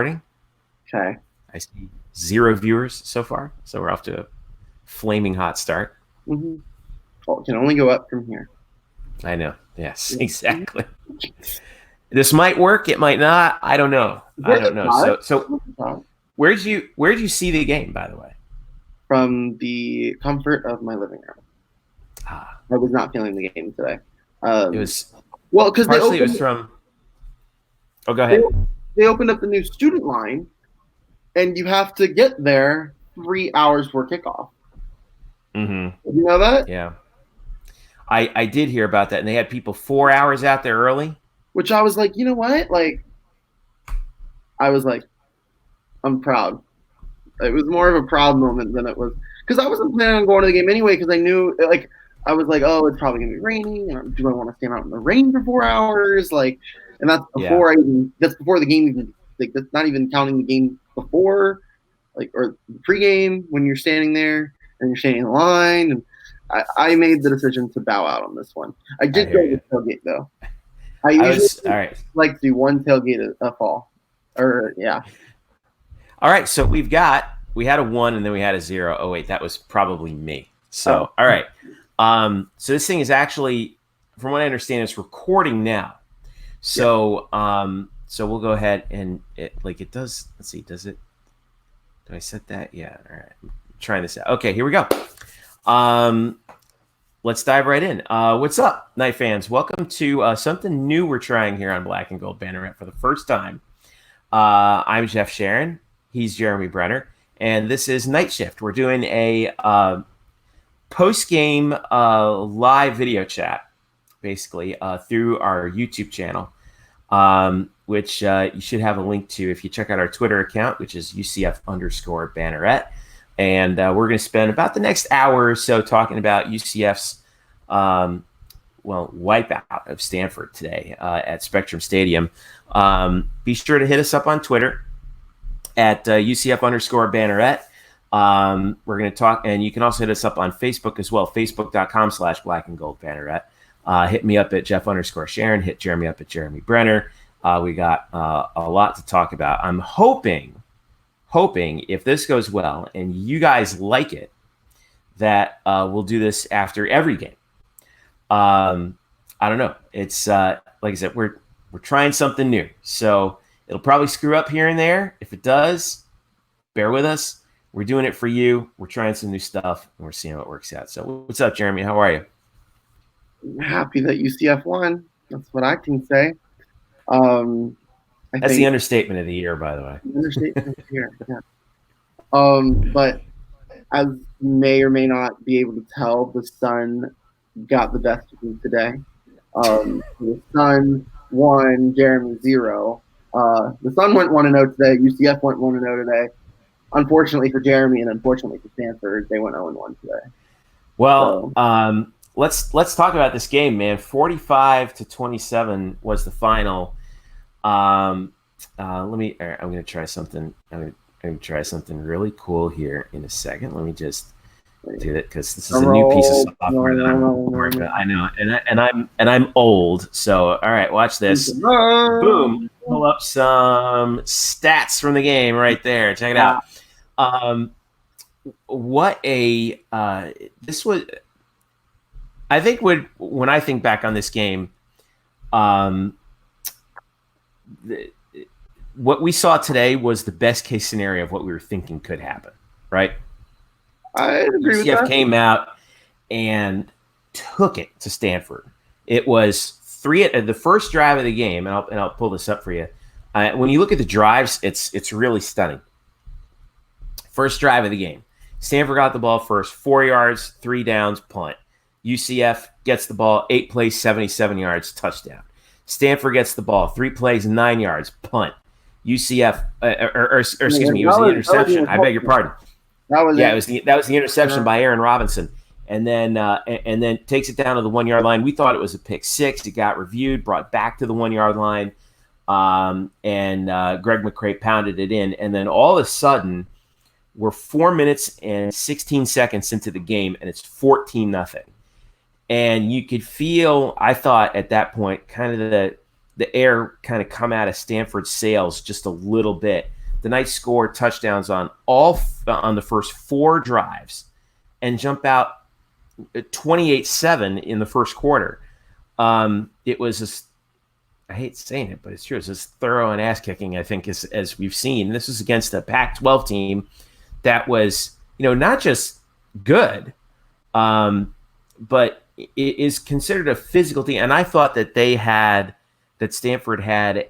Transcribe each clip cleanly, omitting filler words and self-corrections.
Okay. I see 0 viewers so far, so we're off to a flaming hot start. Mm-hmm. Well, it can only go up from here. I know. Yes, Yeah. exactly. This might work. It might not. I don't know. I Worth don't a know. shot. So Worth a shot. where'd you see the game, by the way? From the comfort of my living room. Ah, I was not feeling the game today. it Um, was well, because partially it was from. Oh, go they, ahead. they opened up the new student line, and you have to get there 3 hours before kickoff. Mm-hmm. You know that? Yeah, I did hear about that, and they had people 4 hours out there early. Which I was like, you know what? Like, I was like, I'm proud. It was more of a proud moment than it was because I wasn't planning on going to the game anyway because I knew like I was like, oh, it's probably gonna be raining, and do I want to stand out in the rain for 4 hours? Like, and Yeah, that's before the game even like that's not even counting the game before like or pregame when you're standing there and you're standing in line. And I made the decision to bow out on this one. I I did hear go to you. the tailgate though. I I usually was all right. like to do one tailgate a fall, or yeah, All right, so we had a 1 and then we had a 0. Oh wait, that was probably me. oh, So all right. So this thing is actually, from what I understand, it's recording now. yeah. So we'll go ahead and it does. Let's see, does it? Do I set that? Yeah. All right. I'm trying this out. Okay, here we go. Um, let's dive right in. What's up, Night fans? Welcome to something new we're trying here on Black and Gold Banneret for the first time. I'm Jeff Sharon. He's Jeremy Brenner, and this is Night Shift. We're doing a post-game live video chat, basically through our YouTube channel, which you should have a link to if you check out our Twitter account, which is UCF_Banneret. And we're going to spend about the next hour or so talking about UCF's wipeout of Stanford today at Spectrum Stadium. Be sure to hit us up on Twitter at UCF_Banneret. We're going to talk, and you can also hit us up on Facebook as well, facebook.com/Black and Gold Banneret. Hit me up at Jeff_Sharon. Hit Jeremy up at Jeremy Brenner. We got a lot to talk about. I'm hoping if this goes well and you guys like it, that we'll do this after every game. I don't know. It's like I said, we're trying something new, so it'll probably screw up here and there. If it does, bear with us. We're doing it for you. We're trying some new stuff, and we're seeing how it works out. So, what's up, Jeremy? How are you? I'm happy that UCF won. That's what I can say. I That's the think understatement of the year, by the way. understatement here. Yeah. But as you may or may not be able to tell, the Sun got the best of me today. The Sun won, Jeremy 0. The Sun went 1-0 today. UCF went 1-0 today. Unfortunately for Jeremy and unfortunately for Stanford, they went 0-1 today. Well, So let's talk about this game, man. 45-27 was the final. I'm going to try something. I'm going to try something really cool here in a second. Let me just do that because this is a new piece of software that I'm working on. I know, and I'm old. So, all right, watch this. Boom! Pull up some stats from the game right there. Check it out. What a this was. I think when I think back on this game, what we saw today was the best case scenario of what we were thinking could happen, right? I agree with UCF that. came out and took it to Stanford. It was the first drive of the game, and I'll pull this up for you. When you look at the drives, it's really stunning. First drive of the game, Stanford got the ball first, 4 yards, 3 downs, punt. UCF gets the ball, 8 plays, 77 yards, touchdown. Stanford gets the ball, 3 plays, 9 yards, punt. UCF, excuse me, it was the interception. I beg your pardon. That was the interception by Aaron Robinson, and then takes it down to the 1 yard line. We thought it was a pick six. It got reviewed, brought back to the 1 yard line, and Greg McCray pounded it in. And then all of a sudden, we're 4 minutes and 16 seconds into the game, and it's 14-0. And you could feel, I thought at that point, kind of the air kind of come out of Stanford's sails just a little bit. The Knights scored touchdowns on on the first 4 drives and jump out 28-7 in the first quarter. It was I hate saying it, but it's true. It's as thorough an ass kicking, I think, as we've seen. This is against a Pac-12 team that was, not just good, but it is considered a physical team. And I thought that Stanford had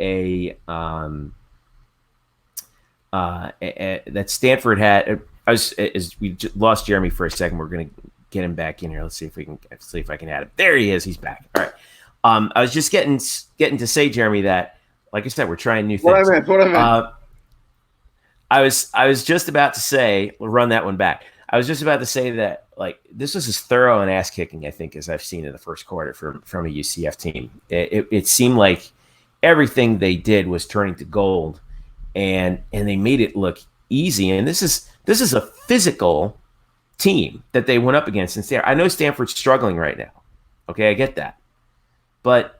as we lost Jeremy for a second. We're going to get him back in here. Let's see if I can add him. There he is. He's back. All right. I was just getting to say, Jeremy, that, like I said, we're trying new things. What I meant. I was just about to say, we'll run that one back. I was just about to say that, like, this was as thorough an ass kicking, I think, as I've seen in the first quarter from a UCF team. It seemed like everything they did was turning to gold, and they made it look easy. And this is a physical team that they went up against in Stanford. I know Stanford's struggling right now. Okay, I get that. But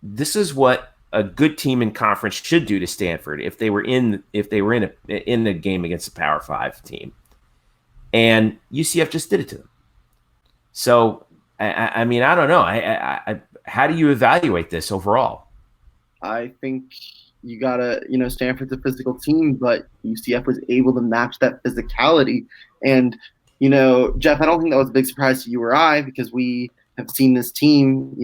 this is what a good team in conference should do to Stanford if they were in the game against a Power 5 team. And UCF just did it to them. So, I mean, I don't know. How do you evaluate this overall? I think you gotta, Stanford's a physical team, but UCF was able to match that physicality. And, Jeff, I don't think that was a big surprise to you or I, because we have seen this team,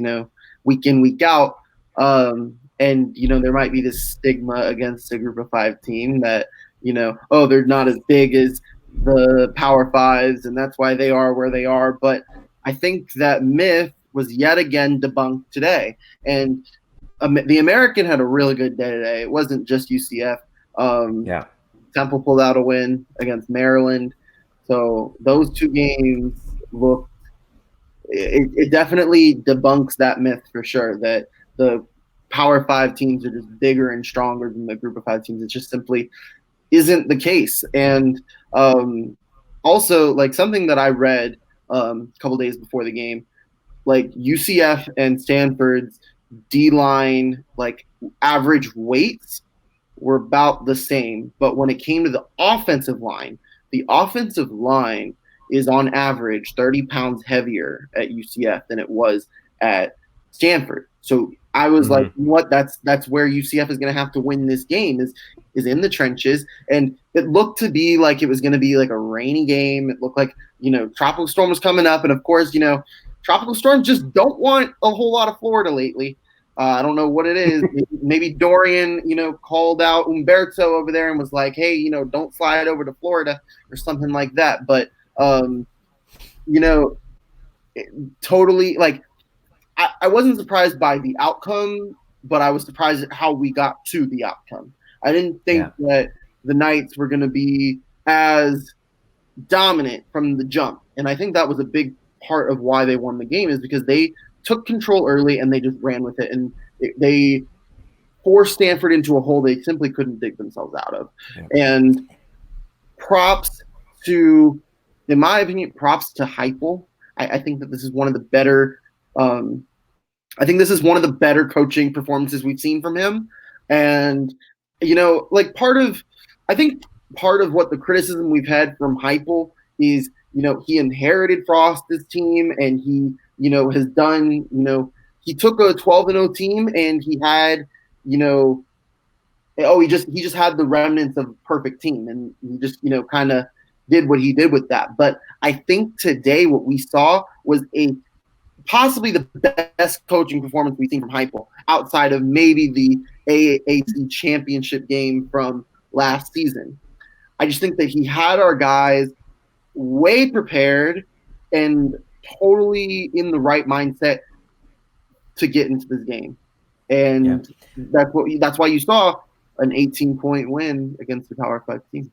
week in, week out. And, there might be this stigma against a group of 5 team that, they're not as big as the Power 5s, and that's why they are where they are. But I think that myth was yet again debunked today. And the American had a really good day today. It wasn't just UCF. Temple pulled out a win against Maryland. So those 2 games look. It definitely debunks that myth for sure, that the Power 5 teams are just bigger and stronger than the group of 5 teams. It just simply isn't the case. And also, like, something that I read a couple days before the game, like, UCF and Stanford's D-line, like, average weights were about the same. But when it came to the offensive line is on average 30 pounds heavier at UCF than it was at Stanford. So I was like, what? That's where UCF is going to have to win this game is in the trenches. And it looked to be like it was going to be like a rainy game. It looked like, tropical storm was coming up. And of course, tropical storms just don't want a whole lot of Florida lately. I don't know what it is. Maybe Dorian, called out Umberto over there and was like, hey, don't fly it over to Florida or something like that. But totally, like, I wasn't surprised by the outcome, but I was surprised at how we got to the outcome. I didn't think that the Knights were going to be as dominant from the jump. And I think that was a big part of why they won the game, is because they took control early and they just ran with it. And they forced Stanford into a hole they simply couldn't dig themselves out of. Yeah. And in my opinion, props to Heupel. I think that this is one of the better coaching performances we've seen from him. And, part of what the criticism we've had from Heupel is, he inherited Frost's team, and he, has done, he took a 12-0 team and he had, he just had the remnants of a perfect team, and he just, kind of did what he did with that. But I think today what we saw was possibly the best coaching performance we've seen from Heupel, outside of maybe the AAC championship game from last season. I just think that he had our guys way prepared and totally in the right mindset to get into this game. And that's why you saw an 18-point win against the Power 5 team.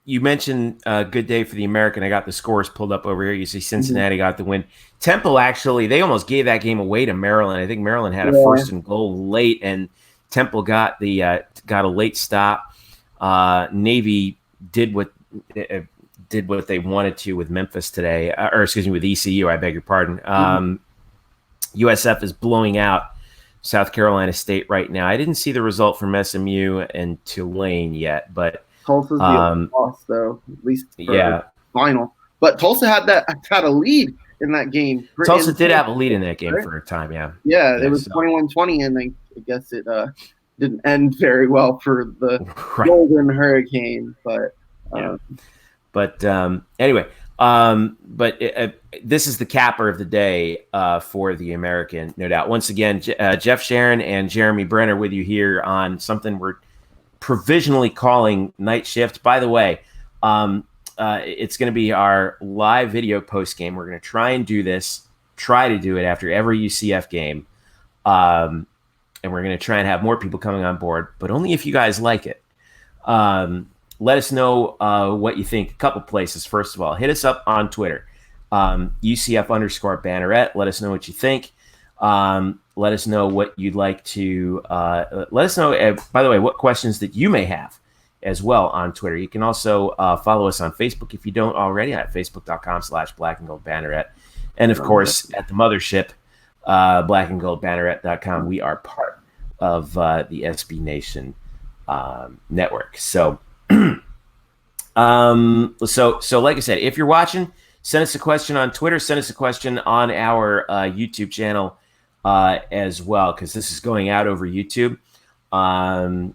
You mentioned a good day for the American. I got the scores pulled up over here. You see Cincinnati got the win. Temple, actually, they almost gave that game away to Maryland. I think Maryland had a first and goal late, and Temple got a late stop. Navy did what they wanted to with Memphis today, with ECU. I beg your pardon. USF is blowing out South Carolina State right now. I didn't see the result from SMU and Tulane yet, but Tulsa's the only loss, though, at least for final. But Tulsa had a lead in that game. Tulsa did have a lead in that game for a time, yeah. Yeah, it was 21-20, and I guess it didn't end very well for the Golden Hurricane. But anyway, this is the capper of the day for the American, no doubt. Once again, Jeff Sharon and Jeremy Brenner with you here on something we're provisionally calling Night Shift. By the way, it's going to be our live video post game. We're going to try to do it after every UCF game. And we're going to try and have more people coming on board, but only if you guys like it. Let us know what you think. A couple places. First of all, hit us up on Twitter, UCF_Banneret. Let us know what you think. Let us know what you'd like to let us know. By the way, what questions that you may have as well on Twitter. You can also follow us on Facebook if you don't already at facebook.com/blackandgoldbanneret. And of course, at the mothership, blackandgoldbanneret.com. We are part of the SB Nation network. So, so like I said, if you're watching, send us a question on Twitter. Send us a question on our YouTube channel as well, because this is going out over YouTube. We'd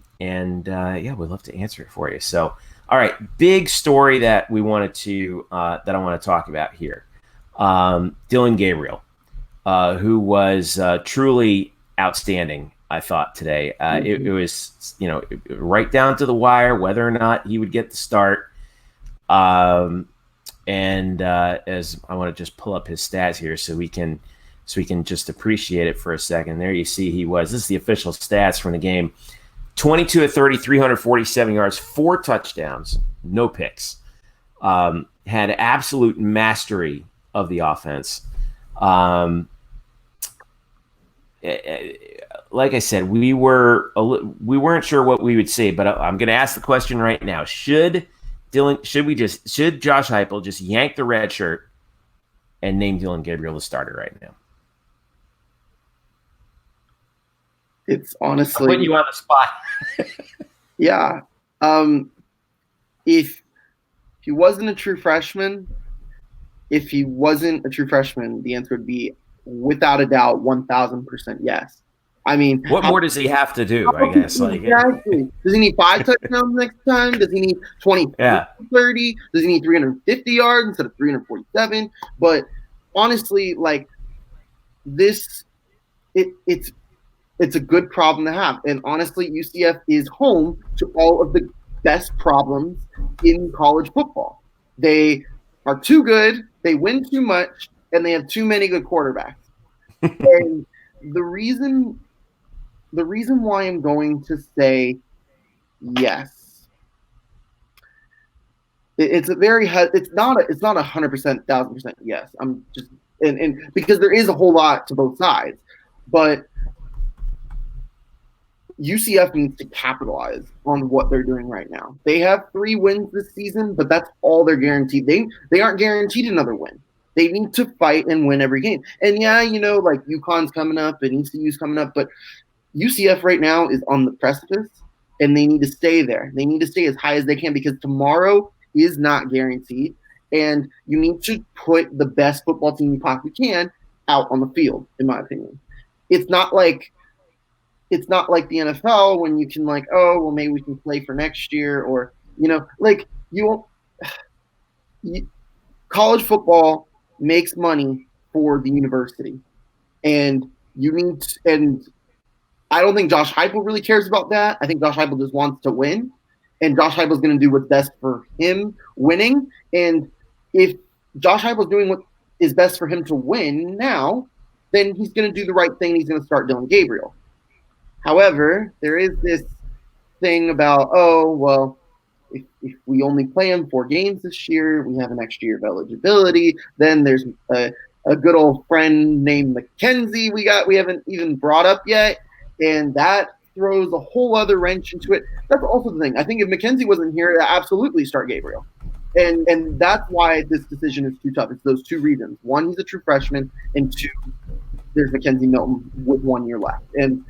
love to answer it for you. So, all right, big story that we wanted to that I want to talk about here. Dillon Gabriel, who was truly outstanding, I thought, today. It was, right down to the wire whether or not he would get the start. As I want to just pull up his stats here so we can just appreciate it for a second. There you see this is the official stats from the game. 22 of 30, 347 yards, 4 touchdowns, no picks. Had absolute mastery of the offense. Like I said, we weren't sure what we would see, but I'm going to ask the question right now: should Josh Heupel just yank the red shirt and name Dillon Gabriel the starter right now? It's honestly, I'm putting you on the spot. Yeah. If he wasn't a true freshman, the answer would be without a doubt 1,000% yes. I mean, what more does he have to do? I guess. Exactly. Does he need 5 touchdowns next time? Does he need 20, 30? Does he need 350 yards instead of 347? But honestly, it's a good problem to have. And honestly, UCF is home to all of the best problems in college football. They are too good, they win too much, and they have too many good quarterbacks. And the reason why I'm going to say yes, it's not 100%, 1,000% yes. I'm just and because there is a whole lot to both sides, but UCF needs to capitalize on what they're doing right now. They have 3 wins this season, but that's all they're guaranteed. They aren't guaranteed another win. They need to fight and win every game. And UConn's coming up and ECU's coming up, but UCF right now is on the precipice, and they need to stay there. They need to stay as high as they can because tomorrow is not guaranteed, and you need to put the best football team you possibly can out on the field, in my opinion. It's not like the NFL when you can maybe we can play for next year, or college football makes money for the university, and I don't think Josh Heupel really cares about that. I think Josh Heupel just wants to win, and Josh Heupel is going to do what's best for him winning. And if Josh Heupel is doing what is best for him to win now, then he's going to do the right thing. He's going to start Dillon Gabriel. However, there is this thing about, if we only play him 4 games this year, we have an extra year of eligibility. Then there's a good old friend named McKenzie we haven't even brought up yet, and that throws a whole other wrench into it. That's also the thing. I think if McKenzie wasn't here, I'd absolutely start Gabriel. And that's why this decision is too tough. It's those 2 reasons. 1, he's a true freshman, and 2, there's Mackenzie Milton with 1 year left. And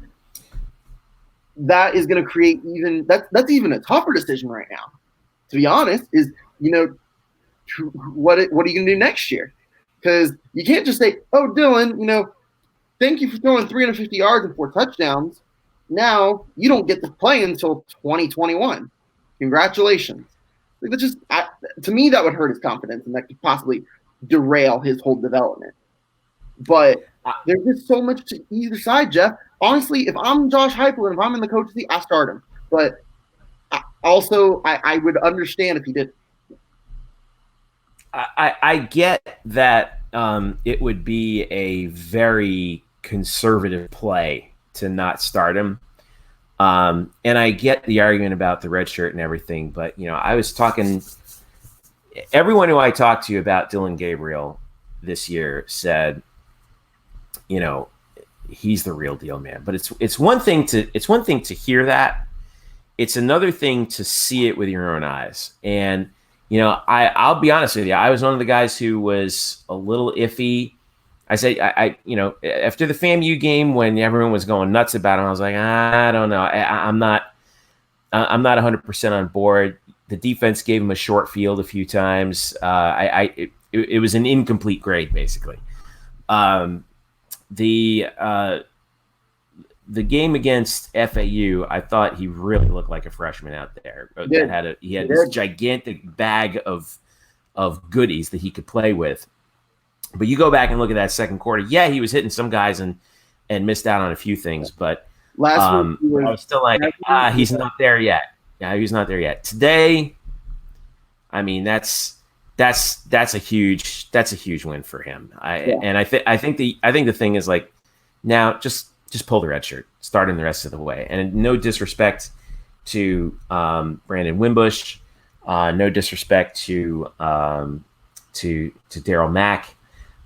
that is going to create that's even a tougher decision right now, to be honest, is, what are you going to do next year? Because you can't just say, oh, Dylan, thank you for throwing 350 yards and 4 touchdowns. Now you don't get to play until 2021. Congratulations. Like, to me, that would hurt his confidence, and that could possibly derail his whole development. But there's just so much to either side, Jeff. Honestly, if I'm Josh Heupel and if I'm in the coach's seat, I start him. But I would understand if he didn't. I get that it would be a very conservative play to not start him. And I get the argument about the red shirt and everything, but I was talking. Everyone who I talked to about Dylan Gabriel this year said, he's the real deal, man. But it's one thing to hear that. It's another thing to see it with your own eyes. And I'll be honest with you. I was one of the guys who was a little iffy. I say, after the FAMU game when everyone was going nuts about him, I was like, I don't know. I'm not 100% on board. The defense gave him a short field a few times. It was an incomplete grade, basically. The game against FAU, I thought he really looked like a freshman out there. He had this gigantic bag of goodies that he could play with. But you go back and look at that second quarter. Yeah, he was hitting some guys and missed out on a few things. But I was still like, he's not there yet. Yeah, he's not there yet. Today, I mean, that's a huge win for him. And I think the thing is, like, now just pull the red shirt, start him the rest of the way. And no disrespect to Brandon Wimbush, no disrespect to Daryl Mack,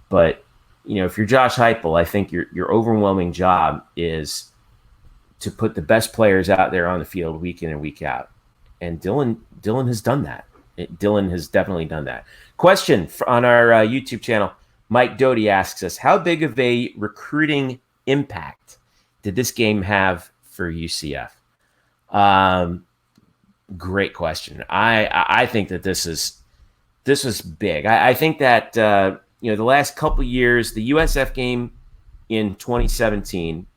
but if you're Josh Heupel, I think your overwhelming job is to put the best players out there on the field week in and week out. And Dylan has done that. Dylan has definitely done that. Question on our YouTube channel. Mike Doty asks us, how big of a recruiting impact did this game have for UCF? Great question. I think that this was big. I think that the last couple of years, the USF game in 2017,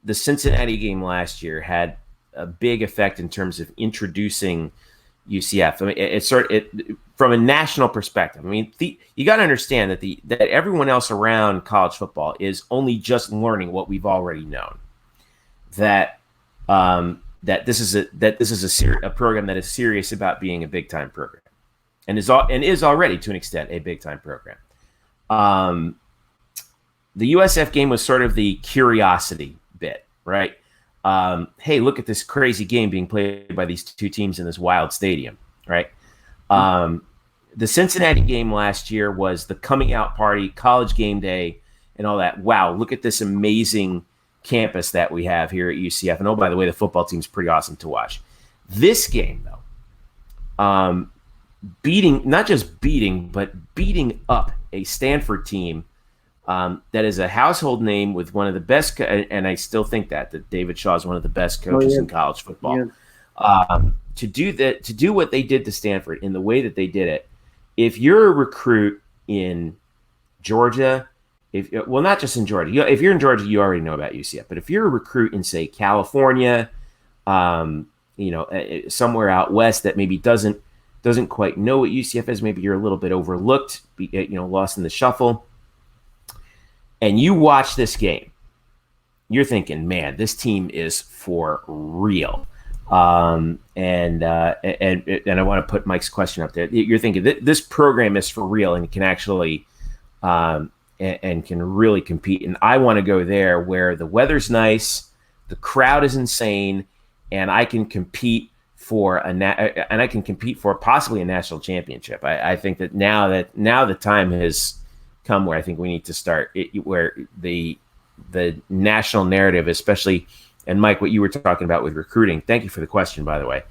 the Cincinnati game last year had a big effect in terms of introducing UCF. I mean, from a national perspective. I mean, you got to understand that everyone else around college football is only just learning what we've already known. That this is a program that is serious about being a big time program, and is already to an extent a big time program. The USF game was sort of the curiosity bit, right? Hey, look at this crazy game being played by these two teams in this wild stadium, right? The Cincinnati game last year was the coming out party, college game day, and all that. Wow, look at this amazing campus that we have here at UCF. And oh, by the way, the football team's pretty awesome to watch. This game, though, not just beating up a Stanford team that is a household name with one of the best, and I still think that David Shaw is one of the best coaches in college football. Yeah. To do what they did to Stanford in the way that they did it, if you're a recruit in Georgia, not just in Georgia, if you're in Georgia, you already know about UCF. But if you're a recruit in, say, California, somewhere out west that maybe doesn't quite know what UCF is, maybe you're a little bit overlooked, lost in the shuffle, and you watch this game, you're thinking, man, this team is for real. And I want to put Mike's question up there. You're thinking this program is for real and can actually and can really compete. And I want to go there where the weather's nice, the crowd is insane, and I can compete for possibly a national championship. I think that now the time has come where I think we need to start where the national narrative, especially. And Mike, what you were talking about with recruiting, thank you for the question, by the way.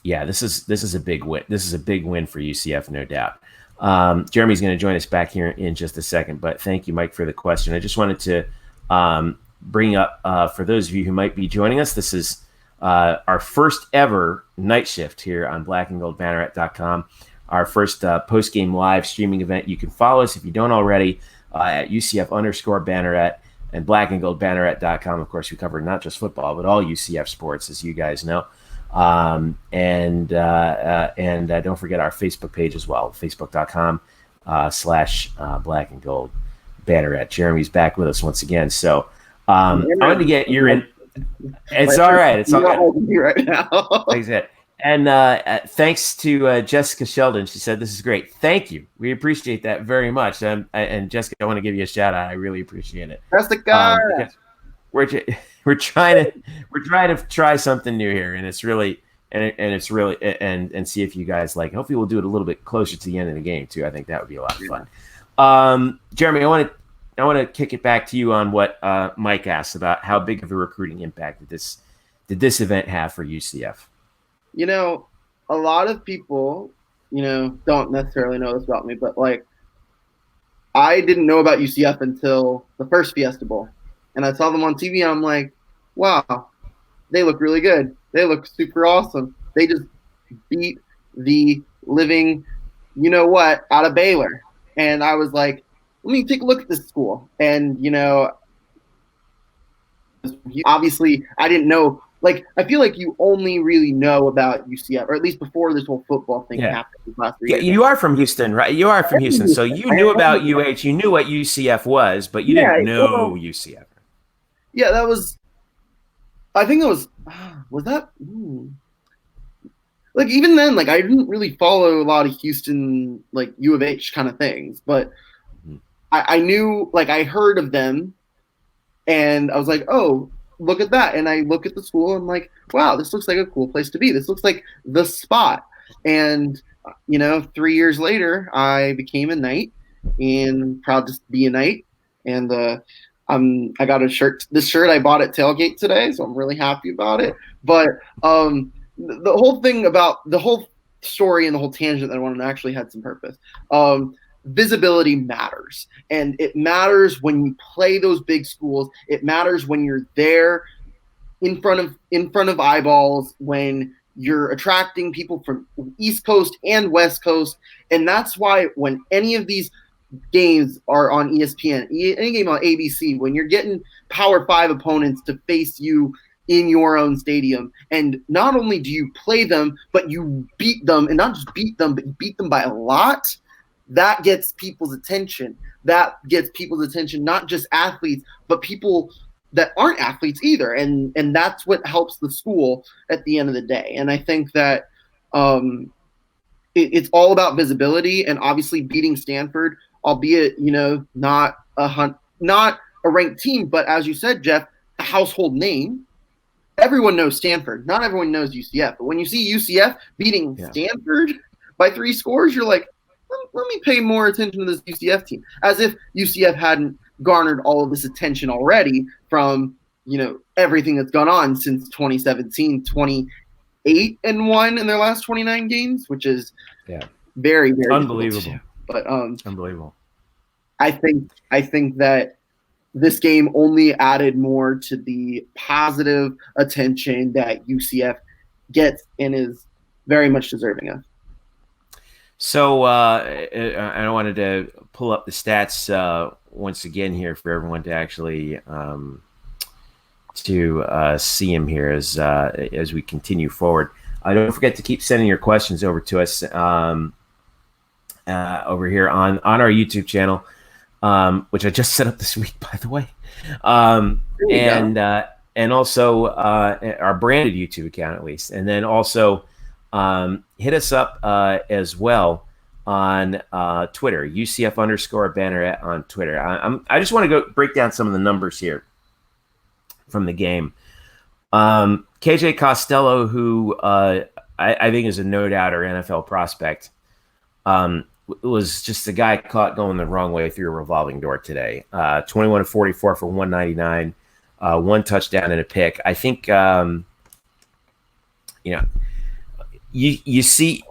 This is a big win. This is a big win for UCF, no doubt. Jeremy's going to join us back here in just a second, but thank you, Mike, for the question. I just wanted to bring up, for those of you who might be joining us, this is our first ever night shift here on blackandgoldbanneret.com, our first post-game live streaming event. You can follow us if you don't already at UCF_Banneret and blackandgoldbanneret.com. Of course, we cover not just football, but all UCF sports, as you guys know. And don't forget our Facebook page as well, facebook.com/Black and Gold Banneret. Jeremy's back with us once again. So I wanted to get your in. It's all right. It's all good right now. Thanks, Ed. And thanks to Jessica Sheldon. She said, "This is great. Thank you. We appreciate that very much." And Jessica, I want to give you a shout out. I really appreciate it. Jessica, we're trying to try something new here, and it's really and see if you guys like. Hopefully, we'll do it a little bit closer to the end of the game too. I think that would be a lot of fun. Jeremy, I want to kick it back to you on what Mike asked about how big of a recruiting impact did this event have for UCF. You know, a lot of people, don't necessarily know this about me, but like, I didn't know about UCF until the first Fiesta Bowl. And I saw them on TV and I'm like, wow, they look really good. They look super awesome. They just beat the living, out of Baylor. And I was like, let me take a look at this school. And, obviously I didn't know. Like, I feel like you only really know about UCF, or at least before this whole football thing happened these last 3 years. You are from Houston, right? You are from Houston, so you knew about UH. You knew what UCF was, but you didn't know UCF. Yeah, that was – I think it was that – like, even then, like, I didn't really follow a lot of Houston, like, U of H kind of things, but I knew – like, I heard of them, and I was like, oh – look at that. And I look at the school and I'm like, wow, this looks like a cool place to be. This looks like the spot. And, 3 years later, I became a Knight and proud to be a Knight. And I got a shirt. This shirt I bought at Tailgate today, so I'm really happy about it. But the whole thing about the whole story and the whole tangent that I wanted to actually had some purpose. Visibility matters, and it matters when you play those big schools. It matters when you're there in front of eyeballs, when you're attracting people from East Coast and West Coast. And that's why when any of these games are on ESPN, any game on ABC, when you're getting Power 5 opponents to face you in your own stadium, and not only do you play them, but you beat them, and not just beat them, but you beat them by a lot. That gets people's attention. That gets people's attention, not just athletes, but people that aren't athletes either. And that's what helps the school at the end of the day. And I think that it's all about visibility, and obviously beating Stanford, albeit, not a ranked team, but as you said, Jeff, a household name. Everyone knows Stanford. Not everyone knows UCF. But when you see UCF beating Stanford by 3 scores, you're like, let me pay more attention to this UCF team, as if UCF hadn't garnered all of this attention already from, everything that's gone on since 2017, 28-1 in their last 29 games, which is very, very unbelievable. But unbelievable. I think that this game only added more to the positive attention that UCF gets and is very much deserving of. So I wanted to pull up the stats once again here for everyone to actually see them here as we continue forward. Don't forget to keep sending your questions over to us over here on our YouTube channel, which I just set up this week, by the way, and also our branded YouTube account at least, and then also. Hit us up as well on Twitter, UCF_Banneret on Twitter. I just want to go break down some of the numbers here from the game. KJ Costello, who I think is a no-doubter NFL prospect, was just a guy caught going the wrong way through a revolving door today. 21 of 44 for 199, 1 touchdown and a pick. I think, you see,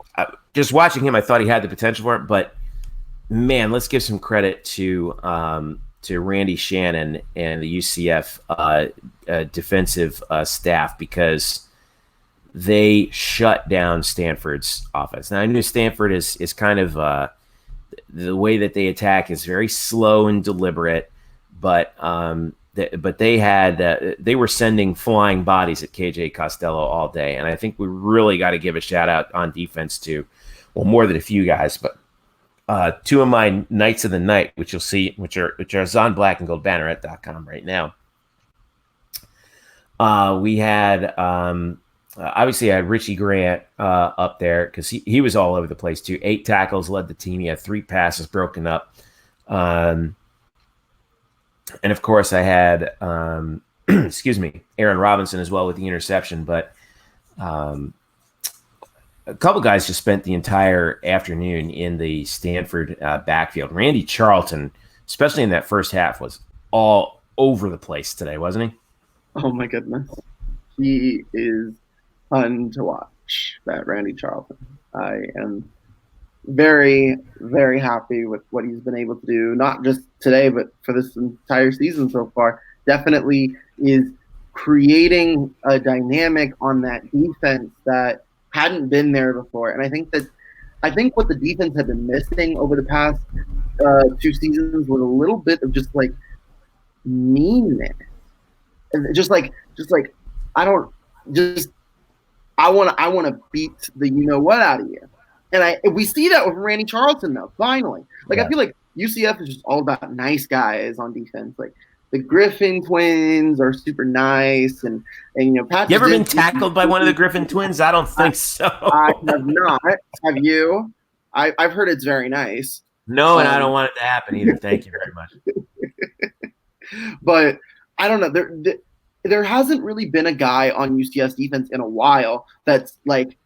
just watching him, I thought he had the potential for it, but man, let's give some credit to Randy Shannon and the UCF defensive staff, because they shut down Stanford's offense. Now, I knew Stanford is kind of the way that they attack is very slow and deliberate, but they were sending flying bodies at KJ Costello all day, and I think we really got to give a shout out on defense to, well, more than a few guys, but two of my Knights of the Night, which you'll see, which are on blackandgoldbanneret.com right now. We had obviously I had Richie Grant up there because he was all over the place too. 8 tackles, led the team. He had 3 passes broken up. And of course I had excuse me, Aaron Robinson as well with the interception. But a couple guys just spent the entire afternoon in the Stanford backfield. Randy Charlton, especially in that first half, was all over the place today, wasn't he? Oh my goodness. He is fun to watch, that Randy Charlton. I am very, very happy with what he's been able to do, not just today, but for this entire season so far. Definitely is creating a dynamic on that defense that hadn't been there before. And I think what the defense had been missing over the past 2 seasons was a little bit of just like meanness. And just like I don't just I want to beat the you know what out of you. And we see that with Randy Charlton though, finally. Like, yeah. I feel like UCF is just all about nice guys on defense. Like the Griffin twins are super nice, and you know, Pat. You ever been tackled by one of the Griffin twins? I don't think so. I have not. Have you? I've heard it's very nice. No, and I don't want it to happen either. Thank you very much. But I don't know. There hasn't really been a guy on UCF's defense in a while that's like,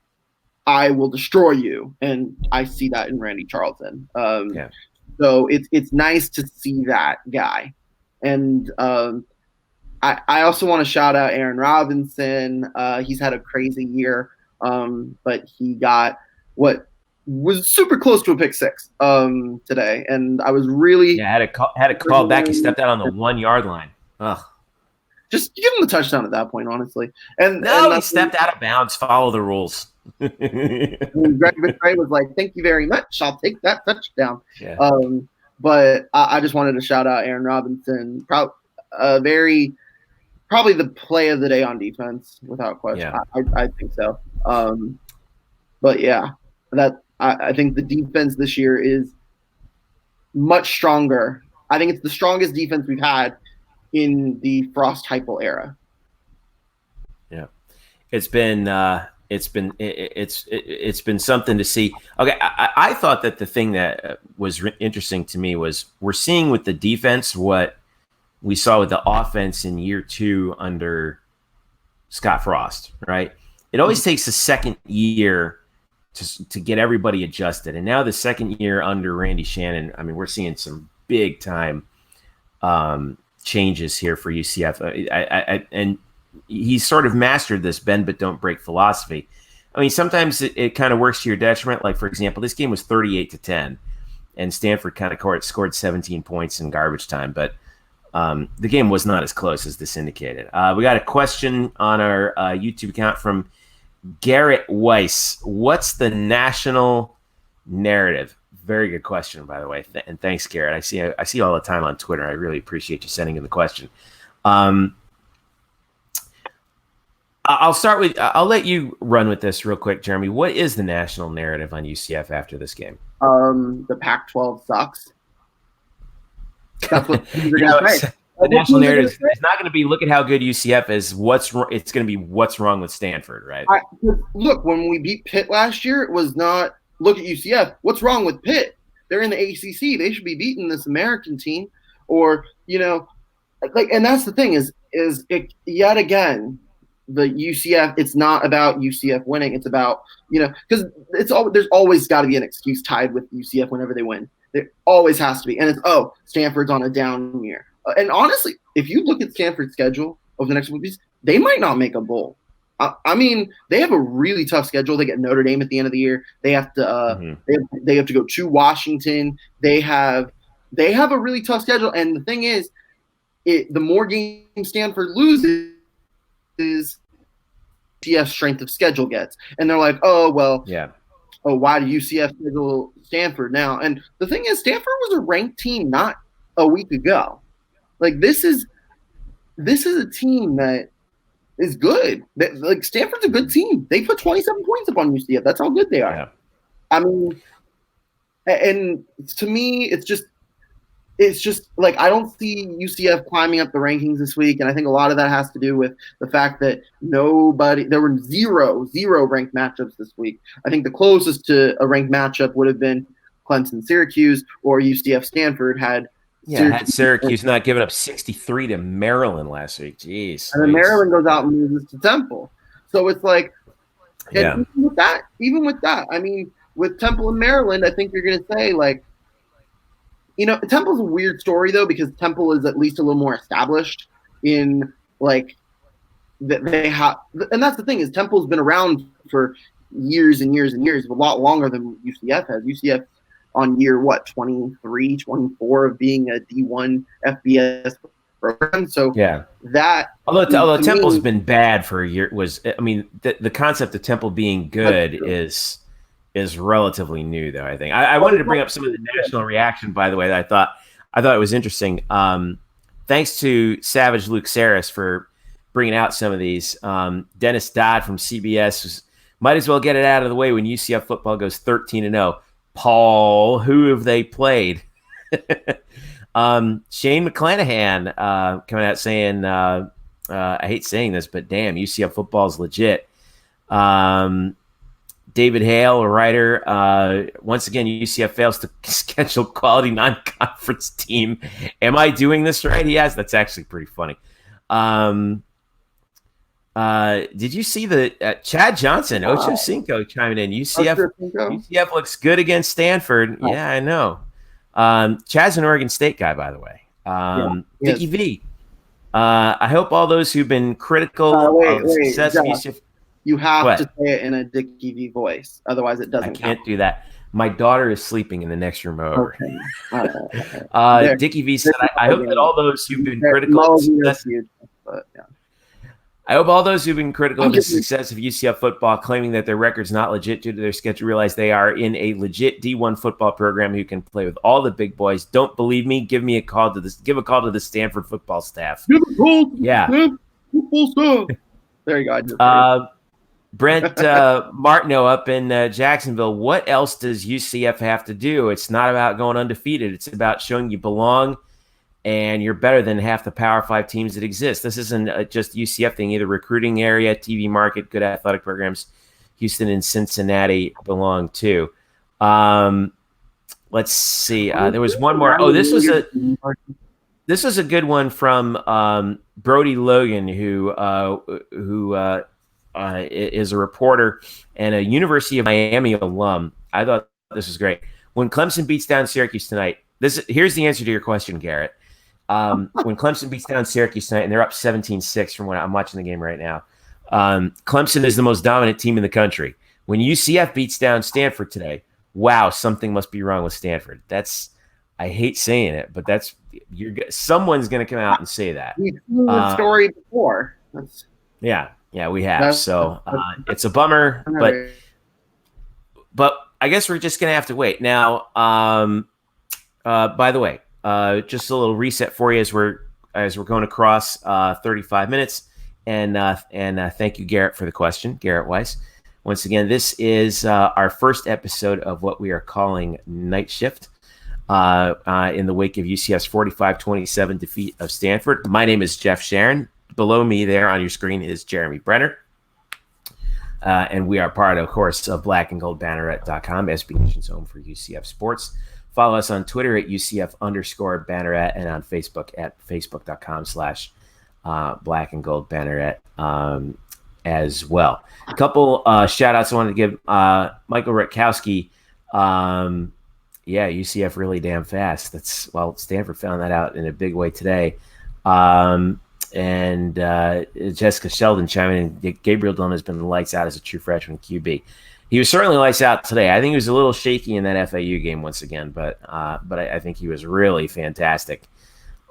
I will destroy you, and I see that in Randy Charlton. Yeah. So it's nice to see that guy. And I also want to shout out Aaron Robinson. He's had a crazy year, but he got what was super close to a pick 6 today, and I was really had a call back. He stepped out on the 1 yard line. Ugh. Just give him the touchdown at that point, honestly. And he stepped out of bounds. Follow the rules. Greg McRae was like, "Thank you very much. I'll take that touchdown." Yeah. But I just wanted to shout out Aaron Robinson. Probably the play of the day on defense, without question. Yeah. I think so. But yeah, I think the defense this year is much stronger. I think it's the strongest defense we've had in the Frost Heupel era. Yeah, it's been something to see. Okay, I thought that the thing that was interesting to me was we're seeing with the defense what we saw with the offense in year 2 under Scott Frost, right? It always takes a second year to get everybody adjusted, and now the second year under Randy Shannon, I mean, we're seeing some big time changes here for UCF. And he's sort of mastered this bend but don't break philosophy. I mean, sometimes it kind of works to your detriment. Like, for example, this game was 38-10, and Stanford kind of scored 17 points in garbage time. But the game was not as close as this indicated. We got a question on our YouTube account from Garrett Weiss. What's the national narrative? Very good question, by the way, and thanks, Garrett. I see all the time on Twitter. I really appreciate you sending in the question. I'll start with. I'll let you run with this real quick, Jeremy. What is the national narrative on UCF after this game? The Pac-12 sucks. That's what you're going to say. The national narrative is not going to be look at how good UCF is. It's going to be what's wrong with Stanford, right? Look, when we beat Pitt last year, it was not. Look at UCF. What's wrong with Pitt? They're in the ACC. They should be beating this American team, or and that's the thing is it, yet again, the UCF. It's not about UCF winning. It's about because there's always got to be an excuse tied with UCF whenever they win. There always has to be, and it's Stanford's on a down year. And honestly, if you look at Stanford's schedule over the next few weeks, they might not make a bowl. I mean, they have a really tough schedule. They get Notre Dame at the end of the year. They have to they have to go to Washington. They have a really tough schedule. And the thing is, the more games Stanford loses, UCF's strength of schedule gets. And they're like, oh well, why do UCF schedule Stanford now? And the thing is, Stanford was a ranked team not a week ago. Like this is a team that is good. Like Stanford's a good team. They put 27 points up on UCF. That's how good they are. Yeah. I mean, and to me, it's just like I don't see UCF climbing up the rankings this week, and I think a lot of that has to do with the fact that there were zero ranked matchups this week. I think the closest to a ranked matchup would have been Clemson-Syracuse or UCF-Stanford had Syracuse not giving up 63 to Maryland last week. Jeez. And then Maryland goes out and loses to Temple. So it's like, even with that, I mean, with Temple and Maryland, I think you're going to say, like, Temple's a weird story, though, because Temple is at least a little more established in, like, they have – and that's the thing is Temple's been around for years and years and years, a lot longer than UCF has. UCF on year, 23, 24 of being a D1 FBS program. So that – Although Temple's been bad for a year the concept of Temple being good is relatively new, though, I think. I wanted to bring up some of the national reaction, by the way, that I thought it was interesting. Thanks to Savage Luke Saris for bringing out some of these. Dennis Dodd from CBS might as well get it out of the way when UCF football goes 13-0. Paul, who have they played? Shane McClanahan coming out saying, I hate saying this, but damn, UCF football is legit. David Hale, a writer, once again, UCF fails to schedule quality non-conference team. Am I doing this right? He has. That's actually pretty funny. Did you see the Chad Johnson, Ocho Cinco chiming in? UCF looks good against Stanford. Oh. Yeah, I know. Chad's an Oregon State guy, by the way. Dickie V. I hope all those who've been critical of success of UCF. You have to say it in a Dickie V voice, otherwise it doesn't. I can't do that. My daughter is sleeping in the next room over. Okay. Dickie V said, "I hope that all those who've been critical of success." I hope all those who've been critical of the success of UCF football, claiming that their record's not legit due to their schedule, realize they are in a legit D1 football program who can play with all the big boys. Don't believe me? Give a call to the Stanford football staff. Football staff. There you go. Brent Martineau up in Jacksonville. What else does UCF have to do? It's not about going undefeated. It's about showing you belong and you're better than half the Power 5 teams that exist. This isn't just UCF thing either. Recruiting area, TV market, good athletic programs. Houston and Cincinnati belong too. Let's see. There was one more. Oh, this was a good one from Brody Logan, who is a reporter and a University of Miami alum. I thought this was great. When Clemson beats down Syracuse tonight, here's the answer to your question, Garrett. When Clemson beats down Syracuse tonight, and they're up 17-6 from when I'm watching the game right now, Clemson is the most dominant team in the country. When UCF beats down Stanford today, wow, something must be wrong with Stanford. I hate saying it, but someone's going to come out and say that. We've seen the story before. Yeah, we have. So it's a bummer, but I guess we're just going to have to wait. Now, by the way, just a little reset for you as we're going across 35 minutes. And thank you, Garrett, for the question, Garrett Weiss. Once again, this is our first episode of what we are calling Night Shift in the wake of UCF's 45-27 defeat of Stanford. My name is Jeff Sharon. Below me there on your screen is Jeremy Brenner. And we are part, of course, of blackandgoldbanneret.com, SB Nation's home for UCF sports. Follow us on Twitter at UCF_Banneret and on Facebook at facebook.com/blackandgoldbanneret as well. A couple shout outs I wanted to give. Michael Rutkowski. UCF really damn fast. Stanford found that out in a big way today. And Jessica Sheldon chiming in, Gabriel Dillon has been lights out as a true freshman QB. He was certainly lights out today. I think he was a little shaky in that FAU game once again, but I think he was really fantastic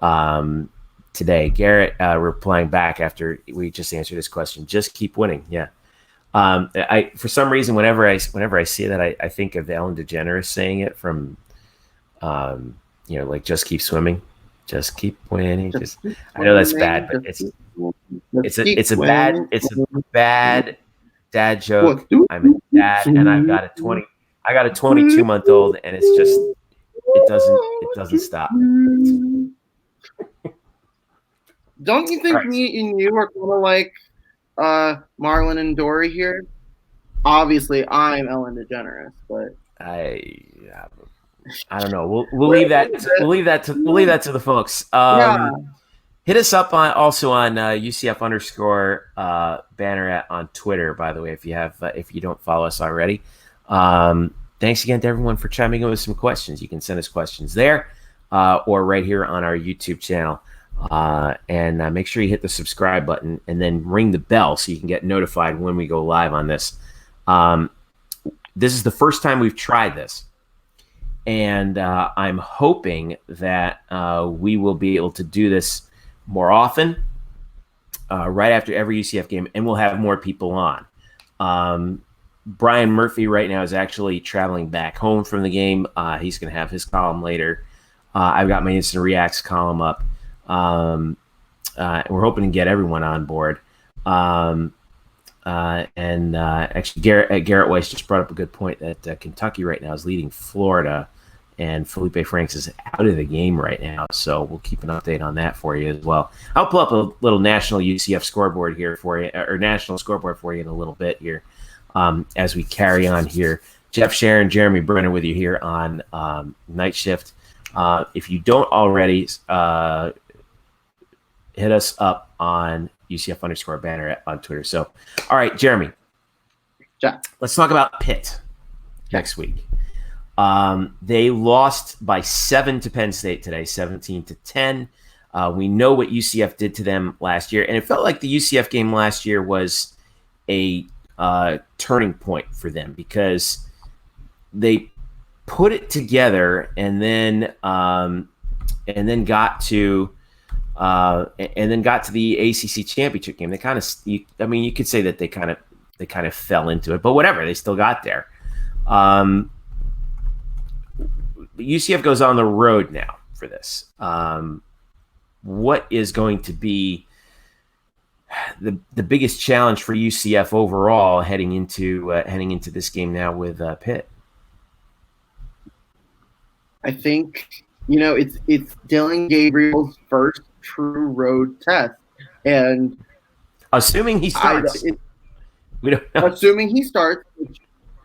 today. Garrett replying back after we just answered this question, just keep winning. Yeah. I for some reason, whenever I see that, I think of Ellen DeGeneres saying it from, like just keep swimming. Just keep winning. I know that's bad, but it's a bad dad joke. I'm a dad, and I got a 22-month-old, and it's just it doesn't stop. Don't you think me and you are kind of like Marlon and Dory here? Obviously, I'm Ellen DeGeneres, but I don't know. We'll leave that to the folks. Hit us up on UCF_Banneret on Twitter. By the way, if you don't follow us already, thanks again to everyone for chiming in with some questions. You can send us questions there, or right here on our YouTube channel. And make sure you hit the subscribe button and then ring the bell so you can get notified when we go live on this. This is the first time we've tried this. And I'm hoping that we will be able to do this more often, right after every UCF game, and we'll have more people on. Brian Murphy right now is actually traveling back home from the game. He's going to have his column later. I've got my Instant Reacts column up. We're hoping to get everyone on board. Actually, Garrett Weiss just brought up a good point that Kentucky right now is leading Florida, and Felipe Franks is out of the game right now. So we'll keep an update on that for you as well. I'll pull up a little national UCF scoreboard here for you, or national scoreboard for you in a little bit here, as we carry on here. Jeff Sharon, Jeremy Brenner with you here on Night Shift. If you don't already, hit us up on UCF_Banneret on Twitter. So, all right, Jeremy, let's talk about Pitt next week. They lost by 7 to Penn State today, 17-10. We know what UCF did to them last year, and it felt like the UCF game last year was a turning point for them because they put it together and then got to the ACC championship game. They kind of, you could say that they kind of fell into it, but whatever, they still got there. UCF goes on the road now for this. What is going to be the biggest challenge for UCF overall heading into this game now with Pitt? I think it's Dylan Gabriel's first true road test, and assuming he starts, we don't know. Assuming he starts,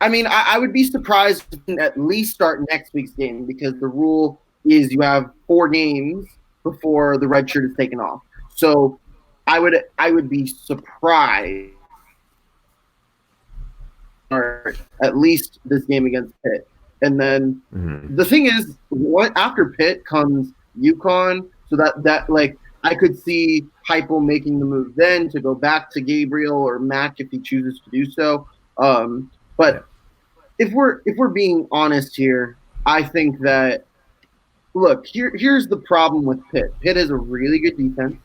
I would be surprised if he can at least start next week's game because the rule is you have 4 games before the red shirt is taken off. So I would be surprised, or at least this game against Pitt. And then the thing is, after Pitt comes UConn, so that I could see Heupel making the move then to go back to Gabriel or Mack if he chooses to do so. But if we're being honest here, I think that here's the problem with Pitt. Pitt has a really good defense,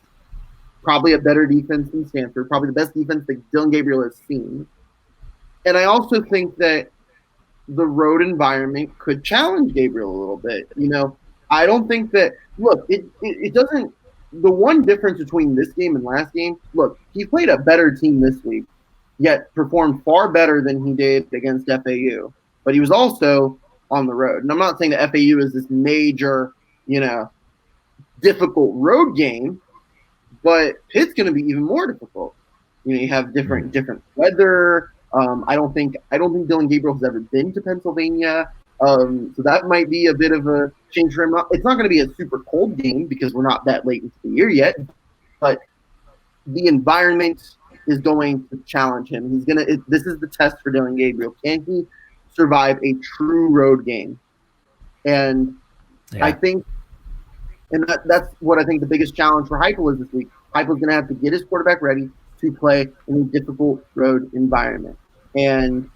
probably a better defense than Stanford, probably the best defense that Dylan Gabriel has seen. And I also think that the road environment could challenge Gabriel a little bit. I don't think that it doesn't. The one difference between this game and last game, he played a better team this week, yet performed far better than he did against FAU. But he was also on the road. And I'm not saying that FAU is this major, difficult road game, but Pitt's going to be even more difficult. You have different weather. I don't think Dylan Gabriel has ever been to Pennsylvania. So that might be a bit of a change for him. It's not going to be a super cold game because we're not that late into the year yet, but the environment is going to challenge him. This is the test for Dylan Gabriel. Can he survive a true road game? And I think, and that's what I think the biggest challenge for Heupel is this week. Heupel's going to have to get his quarterback ready to play in a difficult road environment. And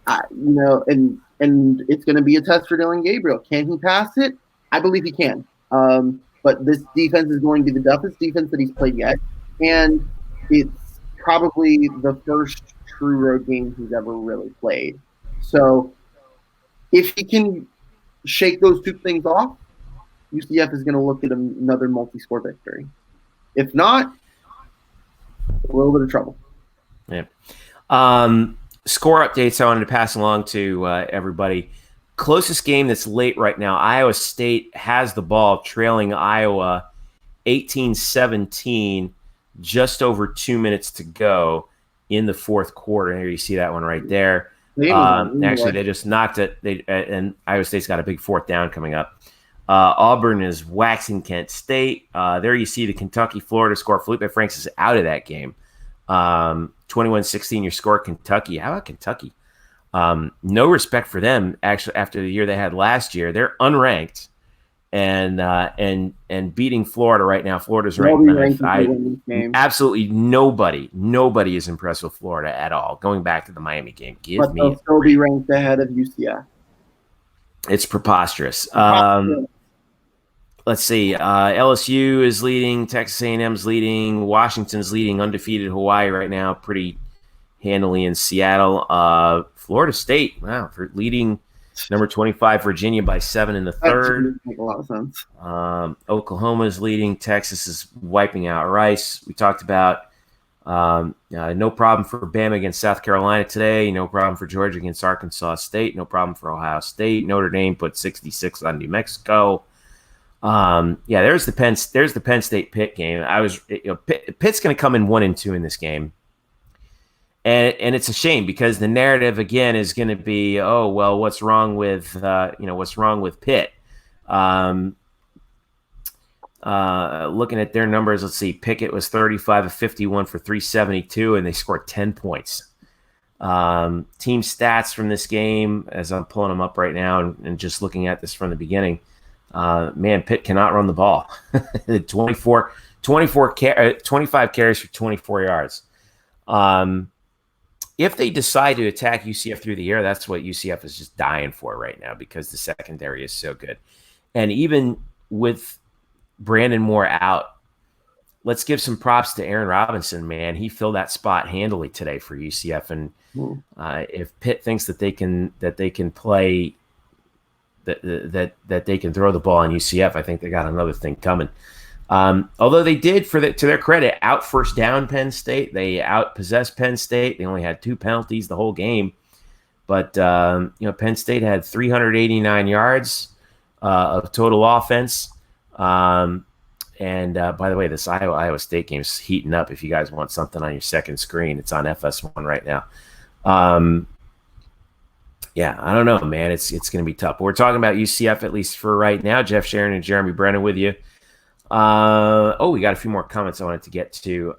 and it's going to be a test for Dylan Gabriel. Can he pass it? I believe he can. But this defense is going to be the toughest defense that he's played yet, and it's probably the first true road game he's ever really played. So if he can shake those two things off, UCF is going to look at another multi-score victory. If not, a little bit of trouble. Yeah. Score updates I wanted to pass along to everybody. Closest game that's late right now, Iowa State has the ball, trailing Iowa 18-17, just over 2 minutes to go in the fourth quarter. Here you see that one right there. Actually, they just knocked it. And Iowa State's got a big fourth down coming up. Auburn is waxing Kent State. There you see the Kentucky-Florida score. Felipe Franks is out of that game. 21-16 your score, Kentucky. How about Kentucky? No respect for them, actually, after the year they had last year. They're unranked and beating Florida right now. Florida's ranked ninth. Absolutely nobody is impressed with Florida at all. Going back to the Miami game. But they'll still be ranked ahead of UCF. It's preposterous. Let's see. LSU is leading. Texas A&M's leading. Washington's leading. Undefeated Hawaii right now, pretty handily in Seattle. Florida State, wow, for leading number 25 Virginia by 7 in the third. Make a lot of sense. Oklahoma's leading. Texas is wiping out Rice. We talked about no problem for Bama against South Carolina today. No problem for Georgia against Arkansas State. No problem for Ohio State. Notre Dame put 66 on New Mexico. There's the Penn State Pitt game. Pitt's going to come in 1-2 in this game, and it's a shame because the narrative again is going to be, oh well, what's wrong with Pitt? Looking at their numbers, let's see. Pickett was 35 of 51 for 372, and they scored 10 points. Team stats from this game, as I'm pulling them up right now, and just looking at this from the beginning. Pitt cannot run the ball. 25 carries for 24 yards. If they decide to attack UCF through the air, that's what UCF is just dying for right now because the secondary is so good. And even with Brandon Moore out, let's give some props to Aaron Robinson, man. He filled that spot handily today for UCF. And if Pitt thinks that they can play – that they can throw the ball on UCF, I think they got another thing coming. Although they did, to their credit, out first down Penn State. They out-possessed Penn State. They only had 2 penalties the whole game. But, Penn State had 389 yards of total offense. And by the way, this Iowa State game is heating up. If you guys want something on your second screen, it's on FS1 right now. I don't know, man. It's going to be tough. But we're talking about UCF at least for right now. Jeff Sharon and Jeremy Brennan with you. We got a few more comments I wanted to get to.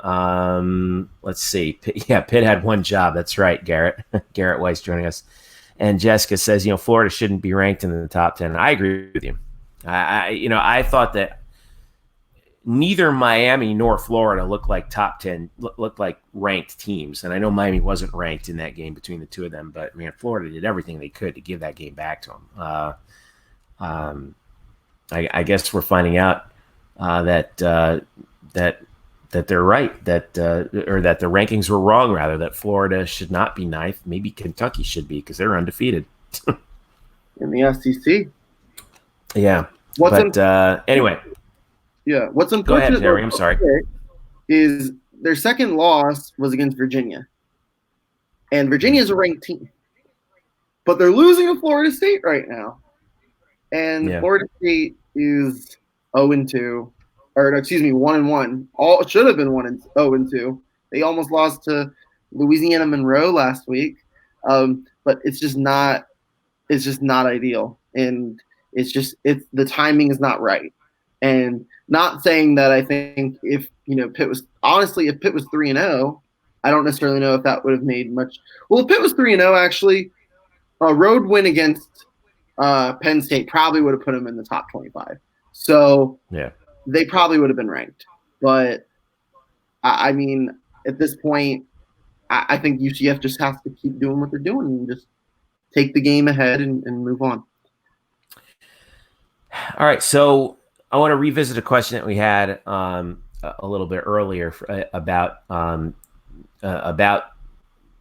Let's see. Pitt had one job. That's right, Garrett. Garrett Weiss joining us. And Jessica says, Florida shouldn't be ranked in the top 10. I agree with you. I thought that neither Miami nor Florida looked like top 10, looked like ranked teams. And I know Miami wasn't ranked in that game between the two of them, but man, Florida did everything they could to give that game back to them. I guess we're finding out that they're right, or that the rankings were wrong, rather, that Florida should not be ninth. Maybe Kentucky should be because they're undefeated. In the SEC. Yeah. Anyway. Yeah, what's unfortunate? Go ahead, Terry. I'm sorry. Is their second loss was against Virginia, and Virginia is a ranked team, but they're losing to Florida State right now, and Florida State is 0-2, or excuse me, 1-1. All should have been 0-2. They almost lost to Louisiana Monroe last week, but it's just not ideal, and the timing is not right. And not saying that I think if Pitt was 3-0, I don't necessarily know if that would have made much. Well, if Pitt was 3-0, actually, a road win against Penn State probably would have put them in the top 25. So they probably would have been ranked. But I mean, at this point, I think UCF just has to keep doing what they're doing and just take the game ahead and move on. All right, so I want to revisit a question that we had a little bit earlier about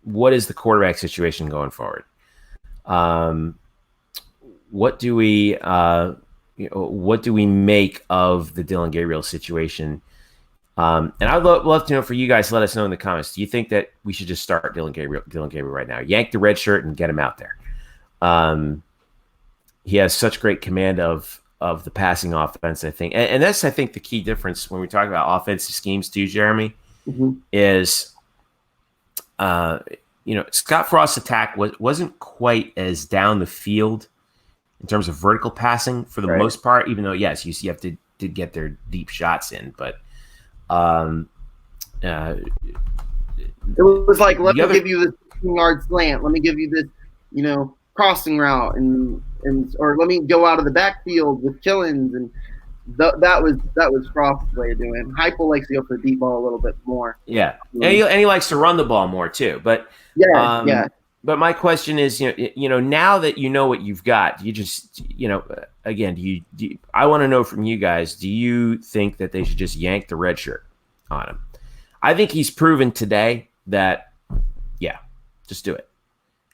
what is the quarterback situation going forward. What do we make of the Dillon Gabriel situation? And I'd love to know for you guys. Let us know in the comments. Do you think that we should just start Dillon Gabriel right now? Yank the red shirt and get him out there. He has such great command of the passing offense, I think, and that's, I think, the key difference when we talk about offensive schemes too, Jeremy, is Scott Frost's attack wasn't quite as down the field in terms of vertical passing for the most part, even though, yes, UCF did get their deep shots in, but it was like, let me give you this 15-yard slant, let me give you this, crossing route, or let me go out of the backfield with Killins, and that was Frost's way of doing. Heupel likes to go for the deep ball a little bit more. Yeah, and he likes to run the ball more too. But yeah. But my question is, now that you know what you've got, you just, again, I want to know from you guys, do you think that they should just yank the red shirt on him? I think he's proven today that, yeah, just do it.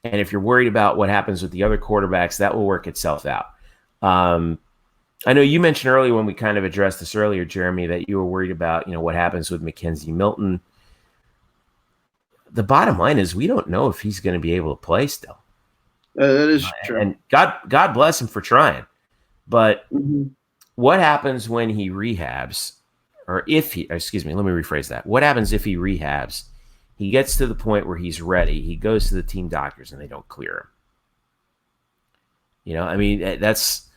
And if you're worried about what happens with the other quarterbacks, that will work itself out. I know you mentioned earlier when we kind of addressed this earlier, Jeremy, that you were worried about, what happens with Mackenzie Milton. The bottom line is we don't know if he's going to be able to play still. That is true. And God bless him for trying. But what happens when he rehabs, or let me rephrase that. What happens if he rehabs? He gets to the point where he's ready. He goes to the team doctors and they don't clear him. That's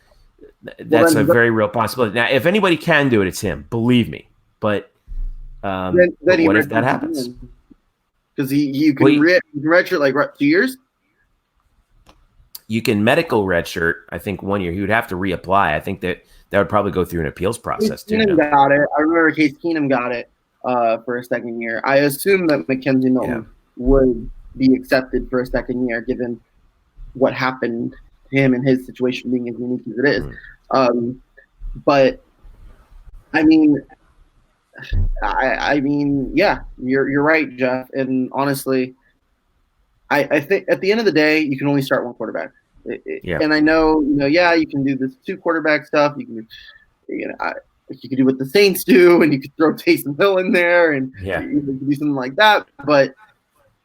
a very real possibility. Now, if anybody can do it, it's him. Believe me. But what if that happens? Because you can redshirt like 2 years. You can medical redshirt. I think 1 year. He would have to reapply. I think that would probably go through an appeals process too. Keenum got it. I remember Case Keenum got it for a second year. I assume that Mackenzie Milton would be accepted for a second year, given what happened to him and his situation being as unique as it is. But I mean, yeah, you're right, Jeff. And honestly, I think at the end of the day, you can only start one quarterback. And I know, you can do this 2 quarterback stuff. You can, you could do what the Saints do, and you could throw Taysom Hill in there, and you could do something like that. But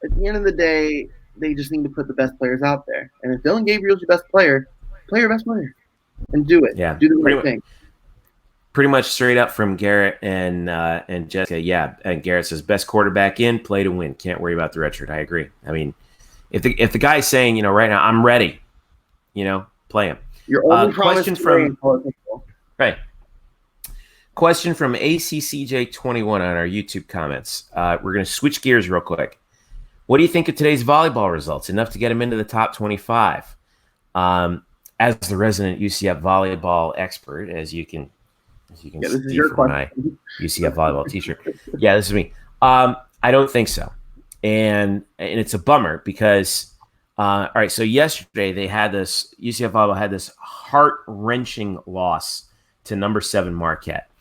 at the end of the day, they just need to put the best players out there. And if Dillon Gabriel's your best player, play your best player, and do it. Yeah, do the right thing. Pretty much straight up from Garrett and Jessica. Yeah, and Garrett says best quarterback in, play to win. Can't worry about the redshirt. I agree. I mean, if the guy's saying, right now I'm ready, play him. Your only question from Question from ACCJ21 on our YouTube comments. We're going to switch gears real quick. What do you think of today's volleyball results? Enough to get him into the top 25. As the resident UCF volleyball expert, as you can see from my UCF volleyball t-shirt. Yeah, this is me. I don't think so. And it's a bummer because, all right, so yesterday UCF volleyball had this heart-wrenching loss to number 7 Marquette.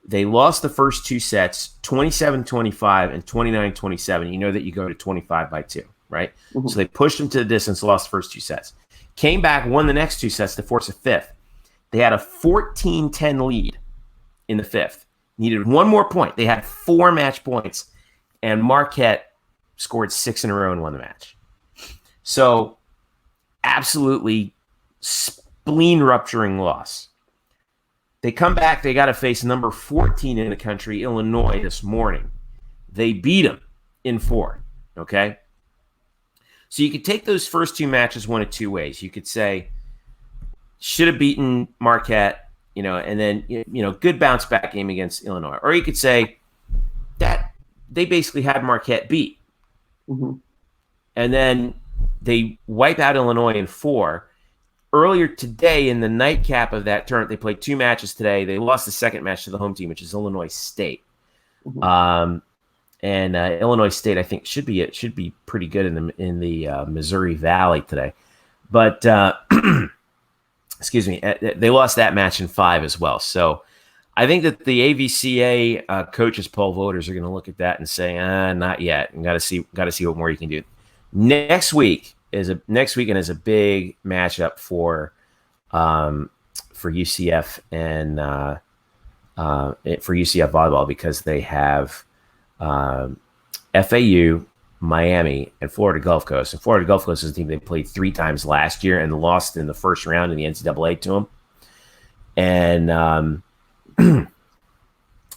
They lost the first 2 sets, 27-25 and 29-27. You know that you go to 25 by 2, right? So they pushed them to the distance, lost the first 2 sets. Came back, won the next 2 sets to force a 5th. They had a 14-10 lead in the 5th. Needed 1 more point. They had 4 match points, and Marquette scored 6 in a row and won the match. So absolutely spleen-rupturing loss. They come back. They got to face number 14 in the country, Illinois, this morning. They beat them in 4, okay? So you could take those first 2 matches one of 2 ways. You could say, should have beaten Marquette, and then, good bounce back game against Illinois. Or you could say that they basically had Marquette beat. And then they wipe out Illinois in 4. Earlier today, in the nightcap of that tournament, they played 2 matches today. They lost the second match to the home team, which is Illinois State. and Illinois State, I think, should be pretty good in the Missouri Valley today. But excuse me, they lost that match in 5 as well. So I think that the AVCA coaches poll voters are going to look at that and say, not yet, and got to see what more you can do. Next weekend is a big matchup for UCF and for UCF volleyball, because they have FAU, Miami, and Florida Gulf Coast. And Florida Gulf Coast is a team they played 3 times last year and lost in the first round in the NCAA to them. And